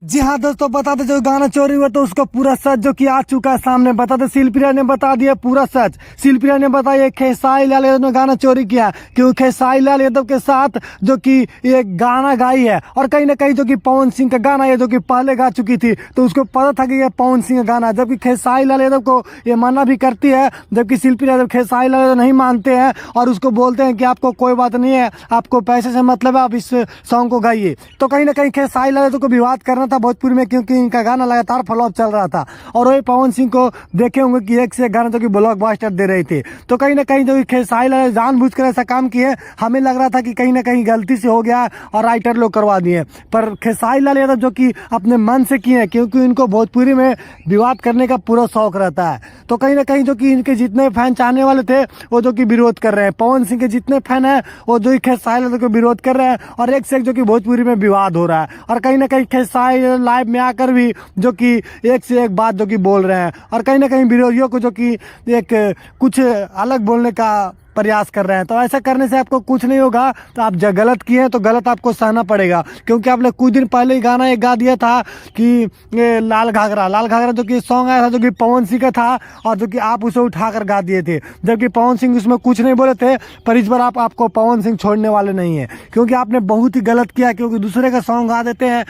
जी हाँ दोस्तों, बता दे जो गाना चोरी हुआ तो उसका पूरा सच जो कि आ चुका है सामने। बता दे शिल्पीराज ने बता दिया पूरा सच। शिल्पीराज ने बताया खेसारी लाल यादव ने गाना चोरी किया, क्योंकि खेसारी लाल यादव के साथ जो कि ये गाना गाई है और कहीं ना कहीं जो कि पवन सिंह का गाना है जो कि पहले गा चुकी थी, तो उसको पता था कि ये पवन सिंह का गाना है। जबकि खेसारी लाल यादव को ये मना भी करती है, जबकि शिल्पीराज खेसारी लाल यादव नहीं मानते हैं और उसको बोलते हैं कि आपको कोई बात नहीं है, आपको पैसे से मतलब है, आप इस सॉन्ग को गाइए। तो कहीं ना कहीं खेसारी लाल यादव को विवाद करना था भोजपुरी में, क्योंकि इनका गाना लगातार फ्लॉप चल रहा था और वही पवन सिंह को देखे होंगे कि एक से एक गाना जो कि ब्लॉकबस्टर दे रहे थे। तो कहीं ना कहीं जो खेसारी लाल जानबूझकर ऐसा काम किए, हमें लग रहा था कि कहीं ना कहीं गलती से हो गया और राइटर लोग करवा दिए, पर खेसारी लाल यादव जो कि अपने मन से किए हैं, क्योंकि इनको भोजपुरी में विवाद करने का पूरा शौक रहता है। तो कहीं ना कहीं जो कि इनके जितने फैन चाहने वाले थे वो जो कि विरोध कर रहे हैं, पवन सिंह के जितने फैन है वो जो खेसारी लाल को विरोध कर रहे हैं और एक से एक जो कि भोजपुरी में विवाद हो रहा है। और कहीं ना कहीं खेसारी लाइव में आकर भी जो कि एक से एक बात जो कि बोल रहे हैं और कहीं ना कहीं विरोधियों को जो कि एक कुछ अलग बोलने का प्रयास कर रहे हैं। तो ऐसा करने से आपको कुछ नहीं होगा, तो आप जब गलत किए हैं तो गलत आपको सहना पड़ेगा, क्योंकि आपने कुछ दिन पहले ही गाना एक गा दिया था कि ये लाल घाघरा जो कि सॉन्ग आया था जो कि पवन सिंह का था और जो कि आप उसे उठाकर गा दिए थे, जबकि पवन सिंह उसमें कुछ नहीं बोले थे। पर इस बार आपको पवन सिंह छोड़ने वाले नहीं है, क्योंकि आपने बहुत ही गलत किया, क्योंकि दूसरे का सॉन्ग गा देते हैं